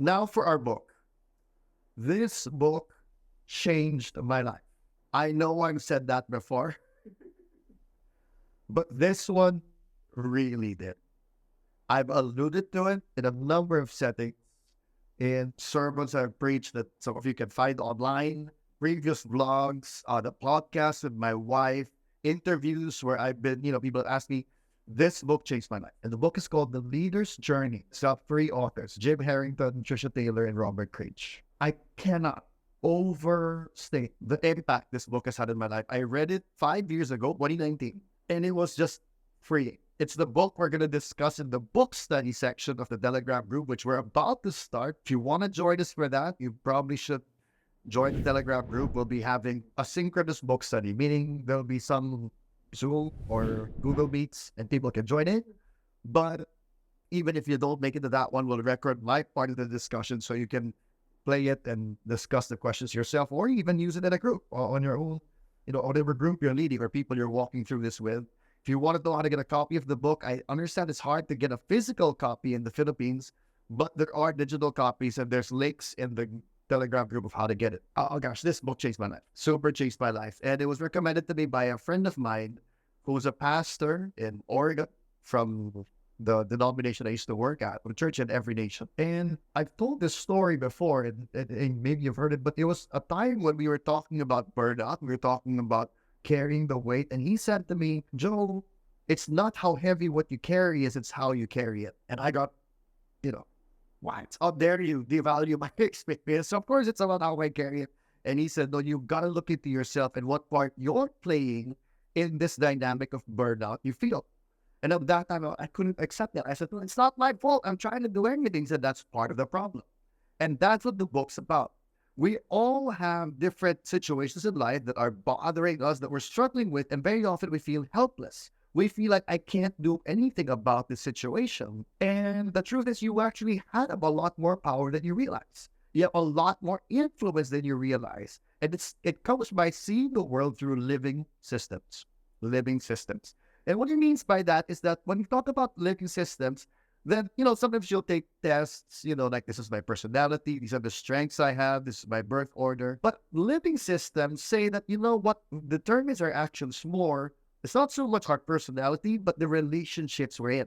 Now for our book. This book changed my life. I know I've said that before, but this one really did. I've alluded to it in a number of settings, in sermons I've preached that some of you can find online, previous vlogs, the podcast with my wife, interviews where I've been, people ask me, this book changed my life. And the book is called The Leader's Journey. It's got three authors, Jim Herrington, Trisha Taylor, and Robert Creech. I cannot overstate the impact this book has had in my life. I read it 5 years ago, 2019, and it was just free. It's the book we're going to discuss in the book study section of the Telegram group, which we're about to start. If you want to join us for that, you probably should join the Telegram group. We'll be having a synchronous book study, meaning there'll be some Zoom or Google Meets and people can join in. But even if you don't make it to that one, we'll record my part of the discussion so you can play it and discuss the questions yourself, or even use it in a group or on your own, whatever group you're leading or people you're walking through this with. If you want to know how to get a copy of the book, I understand it's hard to get a physical copy in the Philippines, but there are digital copies and there's links in the Telegram group of how to get it. Oh gosh, this book changed my life. Super changed my life. And it was recommended to me by a friend of mine who's a pastor in Oregon from the denomination I used to work at, the Church in Every Nation. And I've told this story before, and maybe you've heard it, but it was a time when we were talking about burnout. We were talking about carrying the weight. And he said to me, Joe, it's not how heavy what you carry is, it's how you carry it. And I got, what? How dare you devalue my experience? So of course, it's about how I carry it. And he said, no, you've got to look into yourself and what part you're playing in this dynamic of burnout you feel. And at that time, I couldn't accept that. I said, well, it's not my fault. I'm trying to do everything. He said, that's part of the problem. And that's what the book's about. We all have different situations in life that are bothering us, that we're struggling with, and very often we feel helpless. We feel like I can't do anything about this situation. And the truth is you actually have a lot more power than you realize. You have a lot more influence than you realize. And it comes by seeing the world through living systems. Living systems. And what he means by that is that when you talk about living systems, then, sometimes you'll take tests, like this is my personality, these are the strengths I have, this is my birth order. But living systems say that, what determines our actions more, it's not so much our personality, but the relationships we're in,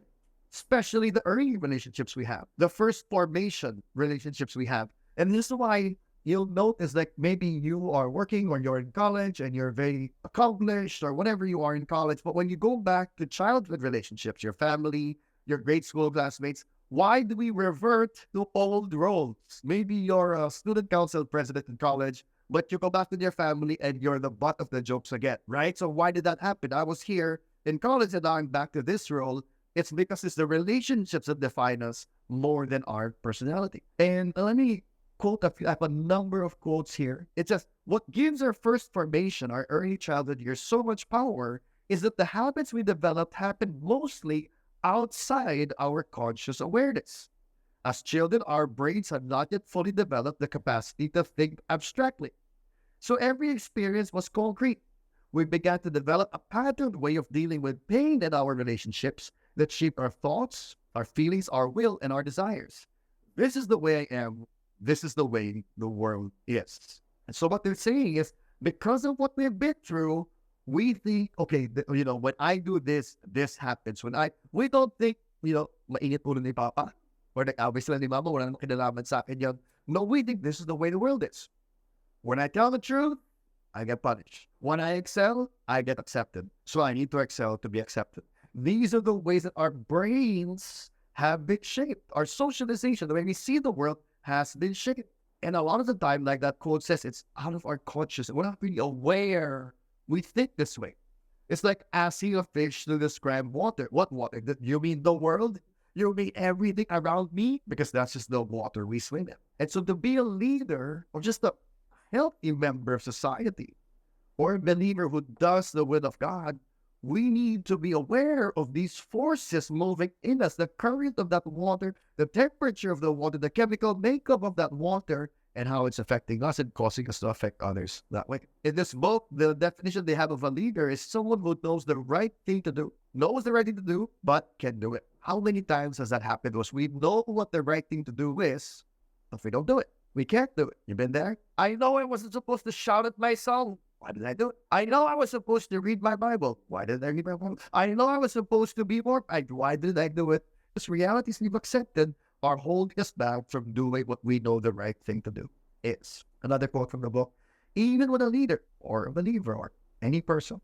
especially the early relationships we have, the first formation relationships we have. And this is why you'll notice that maybe you are working or you're in college and you're very accomplished or whatever you are in college. But when you go back to childhood relationships, your family, your grade school classmates, why do we revert to old roles? Maybe you're a student council president in college, but you go back to your family and you're the butt of the jokes again, right? So why did that happen? I was here in college and now I'm back to this role. It's because it's the relationships that define us more than our personality. And let me quote I have a number of quotes here. It's just what gives our first formation, our early childhood years, so much power is that the habits we developed happen mostly outside our conscious awareness. As children, our brains have not yet fully developed the capacity to think abstractly. So every experience was concrete. We began to develop a patterned way of dealing with pain in our relationships that shape our thoughts, our feelings, our will, and our desires. This is the way I am. This is the way the world is. And so what they're saying is, because of what we've been through, we think, okay, when I do this, this happens. We don't think, mainit ulo ni Papa, or nag-away sila ni Mama, wala namang kinalaman sa akin yan. No, we think this is the way the world is. When I tell the truth, I get punished. When I excel, I get accepted. So I need to excel to be accepted. These are the ways that our brains have been shaped. Our socialization, the way we see the world, has been shaped. And a lot of the time, like that quote says, it's out of our consciousness. We're not really aware we think this way. It's like asking a fish to describe water. What water? You mean the world? You mean everything around me? Because that's just the water we swim in. And so to be a leader or just a healthy member of society or a believer who does the will of God, we need to be aware of these forces moving in us, the current of that water, the temperature of the water, the chemical makeup of that water, and how it's affecting us and causing us to affect others that way. In this book, the definition they have of a leader is someone who knows the right thing to do, but can do it. How many times has that happened to us? We know what the right thing to do is, if we don't do it. We can't do it. You been there? I know I wasn't supposed to shout at my son. Why did I do it? I know I was supposed to read my Bible. Why did I read my Bible? I know I was supposed to be more. Why did I do it? Because realities we've accepted are holding us back from doing what we know the right thing to do is. Another quote from the book. Even when a leader or a believer or any person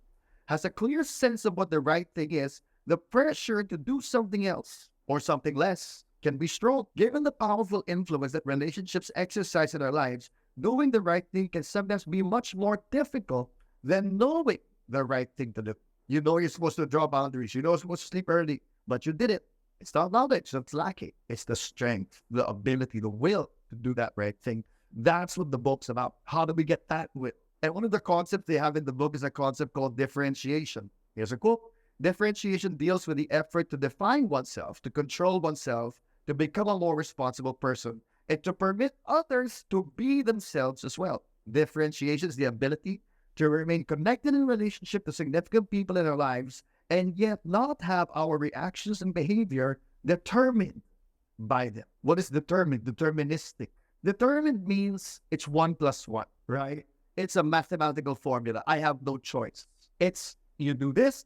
has a clear sense of what the right thing is, the pressure to do something else or something less can be strong. Given the powerful influence that relationships exercise in our lives, doing the right thing can sometimes be much more difficult than knowing the right thing to do. You know you're supposed to draw boundaries. You know you're supposed to sleep early, but you did it. It's not knowledge that's lacking. It's the strength, the ability, the will to do that right thing. That's what the book's about. How do we get that will? And one of the concepts they have in the book is a concept called differentiation. Here's a quote. Differentiation deals with the effort to define oneself, to control oneself, to become a more responsible person, and to permit others to be themselves as well. Differentiation is the ability to remain connected in relationship to significant people in our lives and yet not have our reactions and behavior determined by them. What is determined? Deterministic. Determined means it's 1 + 1, right? It's a mathematical formula. I have no choice. It's you do this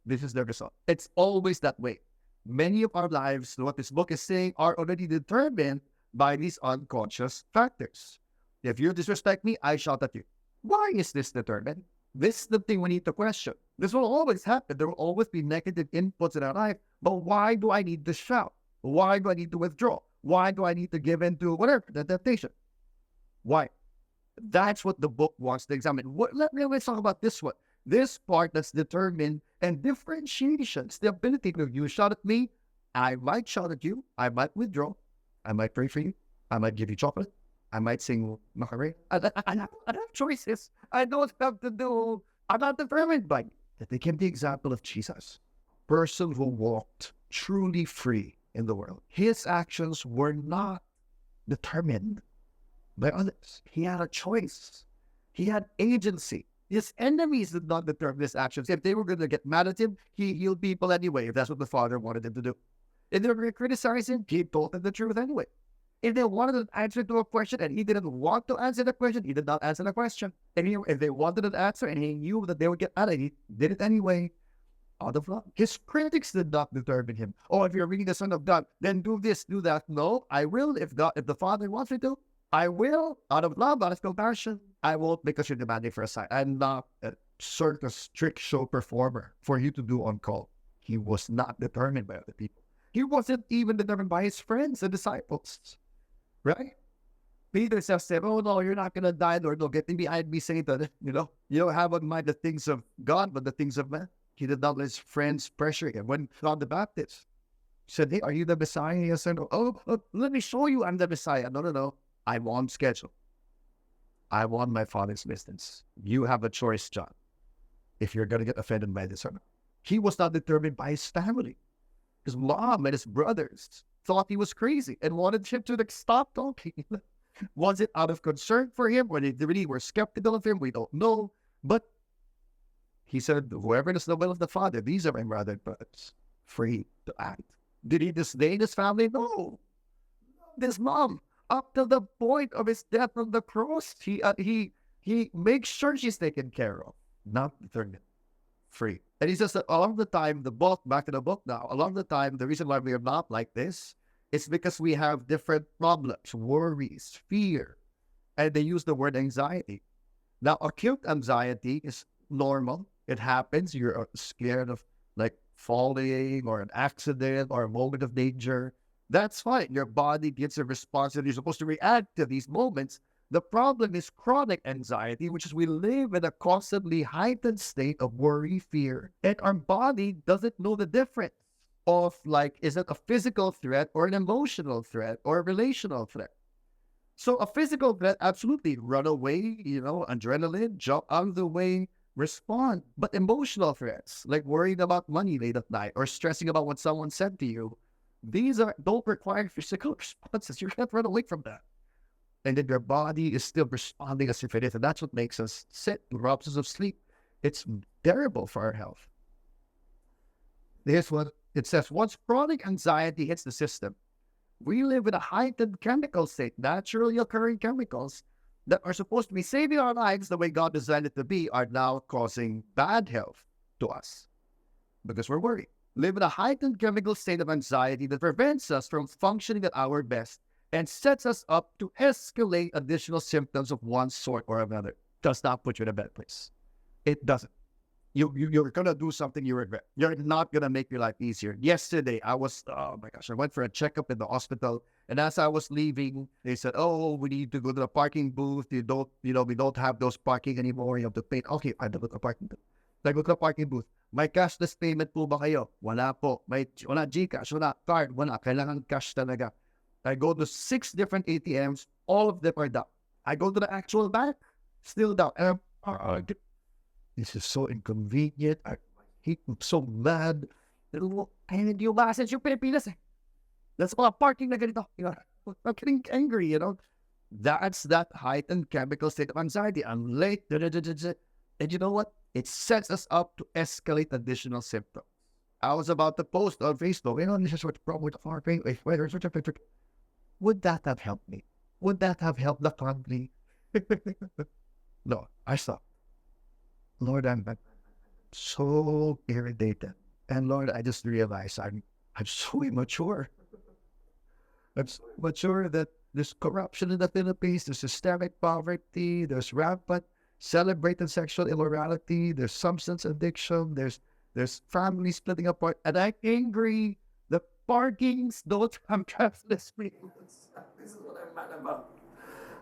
this is the result. It's always that way. Many of our lives, what this book is saying, are already determined by these unconscious factors. If you disrespect me, I shout at you. Why is this determined? This is the thing we need to question. This will always happen. There will always be negative inputs in our life. But why do I need to shout? Why do I need to withdraw? Why do I need to give in to whatever, the temptation? Why? That's what the book wants to examine. Let's talk about this one. This part that's determined and differentiations, the ability to you shout at me, I might shout at you, I might withdraw, I might pray for you, I might give you chocolate, I might sing Macarena. I have choices. I don't have to do. I'm not determined by it. That became the example of Jesus, person who walked truly free in the world. His actions were not determined by others. He had a choice. He had agency. His enemies did not determine his actions. If they were going to get mad at him, he healed people anyway, if that's what the Father wanted him to do. If they were going to criticize him, he told them the truth anyway. If they wanted an answer to a question and he didn't want to answer the question, he did not answer the question. And if they wanted an answer and he knew that they would get mad at him, he did it anyway, out of love. His critics did not determine him. Oh, if you're really the Son of God, then do this, do that. No, I will. If the Father wants me to, I will, out of love, out of compassion. I won't because you're demanding for a sign. I'm not a circus trick show performer for you to do on call. He was not determined by other people. He wasn't even determined by his friends, the disciples. Right? Peter says, oh no, you're not going to die, Lord. No, get behind me, Satan. You don't have in mind the things of God, but the things of man. He did not let his friends pressure him. When John the Baptist said, hey, are you the Messiah? He said, oh, let me show you I'm the Messiah. No. I'm on schedule. I want my Father's business. You have a choice, John, if you're going to get offended by this or not. He was not determined by his family. His mom and his brothers thought he was crazy and wanted him to stop talking. Was it out of concern for him? When they really were skeptical of him? We don't know. But he said, whoever does the will of the Father, these are my brother and brothers, free to act. Did he disdain his family? No. His mom, up to the point of his death on the cross, he makes sure she's taken care of, not determined, free. And he says that along the time, back to the book now, along the time, the reason why we are not like this is because we have different problems, worries, fear, and they use the word anxiety. Now, acute anxiety is normal. It happens. You're scared of like falling or an accident or a moment of danger. That's fine. Your body gives a response and you're supposed to react to these moments. The problem is chronic anxiety, which is we live in a constantly heightened state of worry, fear, and our body doesn't know the difference of like, is it a physical threat or an emotional threat or a relational threat? So a physical threat, absolutely, run away, adrenaline, jump out of the way, respond. But emotional threats, like worrying about money late at night or stressing about what someone said to you, these don't require physical responses. You can't run away from that. And then your body is still responding as if it is. And that's what makes us sick, robs us of sleep. It's terrible for our health. Here's what it says. Once chronic anxiety hits the system, We live in a heightened chemical state, naturally occurring chemicals that are supposed to be saving our lives the way God designed it to be are now causing bad health to us because we're worried. Live in a heightened chemical state of anxiety that prevents us from functioning at our best and sets us up to escalate additional symptoms of one sort or another. Does not put you in a bad place. It doesn't. You're going to do something you regret. You're not going to make your life easier. Yesterday, I went for a checkup in the hospital. And as I was leaving, they said, oh, we need to go to the parking booth. We don't have those parking anymore. You have to pay. Okay, I go to the parking booth. I go to the parking booth. May cashless payment po ba kayo? Wala po. Wala Gcash, wala card, wala. Kailangan cash talaga. I go to 6 different ATMs. All of them are down. I go to the actual bank, still down. And this is so inconvenient. I'm so mad. And yung message yung Pilipinas eh. That's mga parking na ganito. I'm getting angry, That's that heightened chemical state of anxiety. I'm late. And you know what? It sets us up to escalate additional symptoms. I was about to post on Facebook, this is what's wrong with the parking. Would that have helped me? Would that have helped the country? No, I stopped. Lord, I'm so irritated. And Lord, I just realized I'm so immature. I'm so immature that there's corruption in the Philippines, there's systemic poverty, there's rampant celebrated sexual immorality, there's substance addiction, there's families splitting apart, and I'm angry. The parkings don't have traffic lanes. This is what I'm mad about.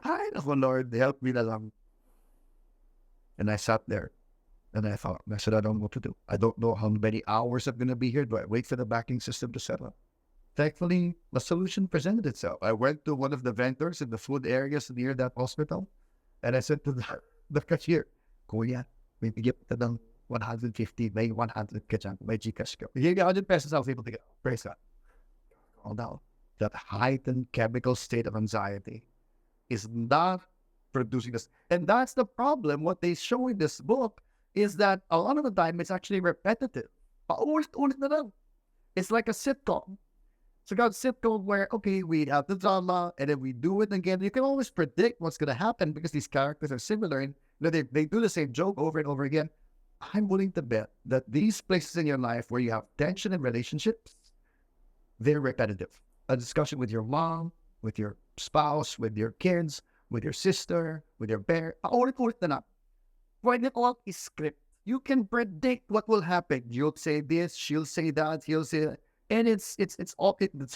Ay, naku, Lord, help me na lang. And I sat there, and I thought, I said, I don't know what to do. I don't know how many hours I'm going to be here. Do I wait for the banking system to settle? Thankfully, a solution presented itself. I went to one of the vendors in the food areas near that hospital, and I said to the cashier, Kuya, may bigyan kita ng 150, may 100 ka dyan, may Gcash ka. He gave me 100 pesos, I was able to get. Praise God. Oh, now, that heightened chemical state of anxiety is not producing this. And that's the problem. What they show in this book is that a lot of the time it's actually repetitive. Paulit-ulit na lang. It's like a sitcom. It's like a sitcom where, okay, we have the drama and then we do it again. You can always predict what's going to happen because these characters are similar and they do the same joke over and over again. I'm willing to bet that these places in your life where you have tension in relationships, they're repetitive. A discussion with your mom, with your spouse, with your kids, with your sister, with your parent. Paulit-ulit na lang. Pwede all is script. You can predict what will happen. You'll say this, she'll say that, he'll say that. And it's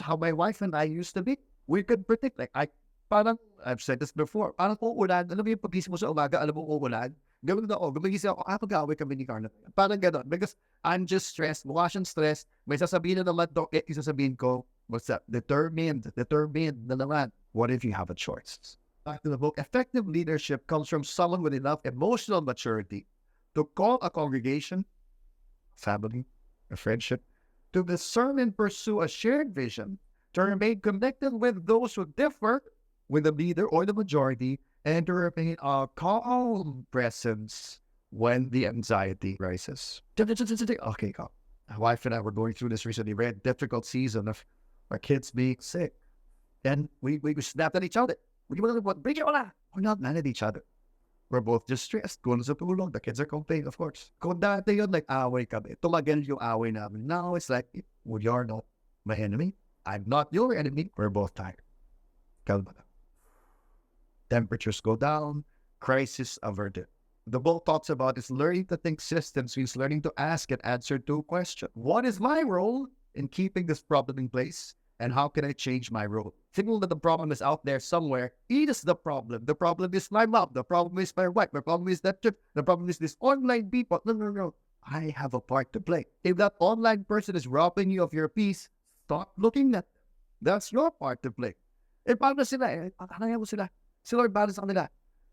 how my wife and I used to be. We could predict. I've said this before. Parang uulan. Alam mo yung pagising mo sa umaga, alam mo uulan. Gawin na ako. Gumagising ako, pag-away kami ni Carla. Parang gano'n. Because I'm just stressed. Mukha siyang stressed. May sasabihin na naman to. Isasabihin ko, what's that? Determined na naman. What if you have a choice? Back to the book. Effective leadership comes from someone with enough emotional maturity to call a congregation, family, a friendship, to discern and pursue a shared vision, to remain connected with those who differ with the leader or the majority, and to remain a calm presence when the anxiety rises. Okay, calm. My wife and I were going through this recently, very difficult season of our kids being sick. And we snapped at each other. We're not mad at each other. We're both just stressed. Kung sa tulong, the kids are complaining, of course. Kung dati yun, away kami. Tumagal yung away namin. Now it's like, well, you're not my enemy. I'm not your enemy. We're both tired. Kalma na. Temperatures go down. Crisis averted. The book talks about is learning to think systems means learning to ask and answer 2 questions. What is my role in keeping this problem in place? And how can I change my role? Thinking that the problem is out there somewhere, it is the problem. The problem is my mom. The problem is my wife. The problem is that trip. The problem is this online people. No. I have a part to play. If that online person is robbing you of your peace, stop looking at them. That's your part to play. Eh, paano sila? Paano mo sila? Sila ay para sa kanila.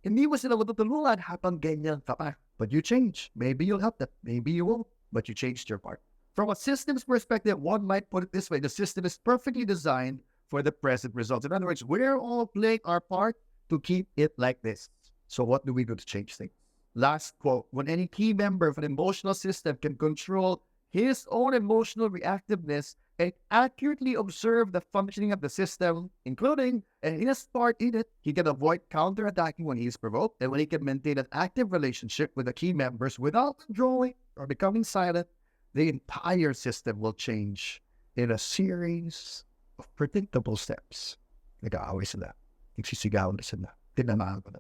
Hindi mo sila matutulungan habang ganyan ka pa. But you change. Maybe you'll help them. Maybe you won't. But you changed your part. From a systems perspective, one might put it this way. The system is perfectly designed for the present results. In other words, we're all playing our part to keep it like this. So what do we do to change things? Last quote, when any key member of an emotional system can control his own emotional reactiveness, and accurately observe the functioning of the system, including and his part in it. He can avoid counterattacking when he is provoked, and when he can maintain an active relationship with the key members without withdrawing or becoming silent, the entire system will change in a series of predictable steps. Nag-aaway sila. Nagsisigawan na sila. Tinamaan ko na.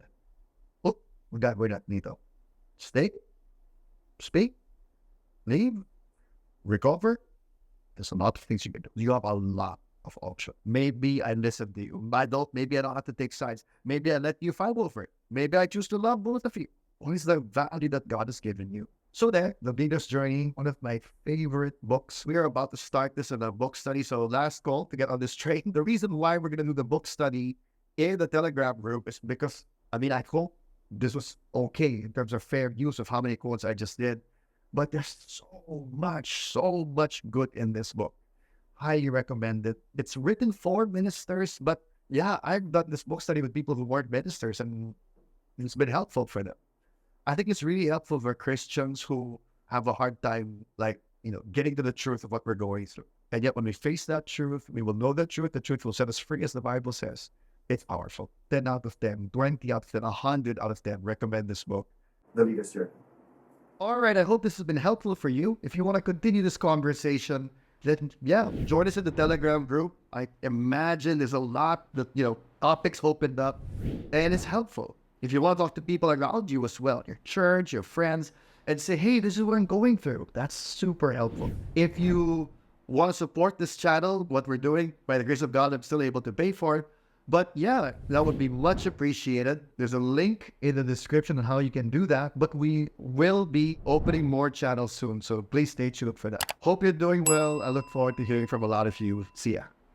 Oh, magagawin natin dito. Stay, speak, leave, recover. There's a lot of things you can do. You have a lot of options. Maybe I listen to you. Maybe I don't have to take sides. Maybe I let you fight over it. Maybe I choose to love both of you. What is the value that God has given you? So there, The Leader's Journey, one of my favorite books. We are about to start this in a book study. So last call to get on this train. The reason why we're going to do the book study in the Telegram group is because, I hope this was okay in terms of fair use of how many quotes I just did. But there's so much good in this book. Highly recommend it. It's written for ministers, but yeah, I've done this book study with people who weren't ministers, and it's been helpful for them. I think it's really helpful for Christians who have a hard time, getting to the truth of what we're going through. And yet when we face that truth, we will know the truth will set us free, as the Bible says. It's powerful. 10 out of 10, 20 out of 10, 100 out of 10. Recommend this book, The Leader's Journey. All right, I hope this has been helpful for you. If you want to continue this conversation, then join us in the Telegram group. I imagine there's a lot that, topics opened up, and it's helpful. If you want to talk to people around you as well, your church, your friends, and say, hey, this is what I'm going through. That's super helpful. If you want to support this channel, what we're doing, by the grace of God, I'm still able to pay for it. But yeah, that would be much appreciated. There's a link in the description on how you can do that, but we will be opening more channels soon, so please stay tuned for that. Hope you're doing well. I look forward to hearing from a lot of you. See ya.